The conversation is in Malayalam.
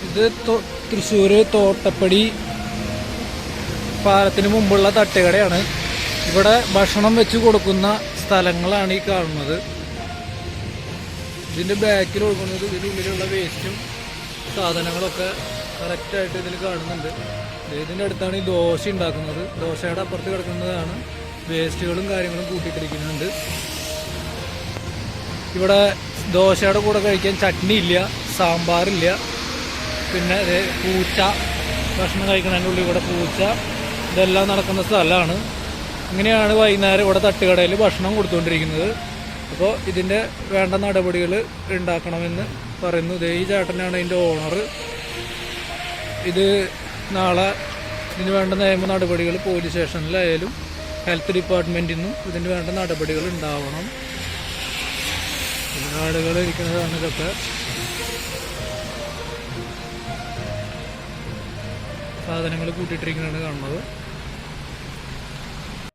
ഇത് തൃശ്ശൂർ തോട്ടപ്പടി പാലത്തിന് മുമ്പുള്ള തട്ടുകടയാണ്. ഇവിടെ ഭക്ഷണം വെച്ച് കൊടുക്കുന്ന സ്ഥലങ്ങളാണ് ഈ കാണുന്നത്. ഇതിൻ്റെ ബാക്കിൽ ഒഴുകുന്നത് ഇതിൻ്റെ ഉള്ളിലുള്ള വേസ്റ്റും സാധനങ്ങളൊക്കെ കറക്റ്റായിട്ട് ഇതിൽ കാണുന്നുണ്ട്. ഇതിൻ്റെ അടുത്താണ് ഈ ദോശ ഉണ്ടാക്കുന്നത്. ദോശയുടെ അപ്പുറത്ത് കിടക്കുന്നതാണ് വേസ്റ്റുകളും കാര്യങ്ങളും കൂട്ടിയിട്ടിരിക്കുന്നുണ്ട്. ഇവിടെ ദോശയുടെ കൂടെ കഴിക്കാൻ ചട്നി ഇല്ല, സാമ്പാറില്ല. പിന്നെ പൂച്ച ഭക്ഷണം കഴിക്കുന്നതിൻ്റെ ഉള്ളിൽ ഇവിടെ പൂച്ച, ഇതെല്ലാം നടക്കുന്ന സ്ഥലമാണ്. ഇങ്ങനെയാണ് വൈകുന്നേരം ഇവിടെ തട്ടുകടയിൽ ഭക്ഷണം കൊടുത്തുകൊണ്ടിരിക്കുന്നത്. അപ്പോൾ ഇതിൻ്റെ വേണ്ട നടപടികൾ ഉണ്ടാക്കണമെന്ന് പറയുന്നു. ഈ ചേട്ടനാണ് ഇതിൻ്റെ ഓണർ. ഇത് നാളെ ഇതിന് വേണ്ട നിയമ നടപടികൾ പോലീസ് സ്റ്റേഷനിലായാലും ഹെൽത്ത് ഡിപ്പാർട്ട്മെൻറ്റിൽ നിന്നും ഇതിന് വേണ്ട നടപടികൾ ഉണ്ടാവണം. ആളുകൾ ഇരിക്കുന്നതാണ് ഇതൊക്കെ. സാധനങ്ങൾ കൂട്ടിയിട്ടിരിക്കുന്നതാണ് കാണുന്നത്.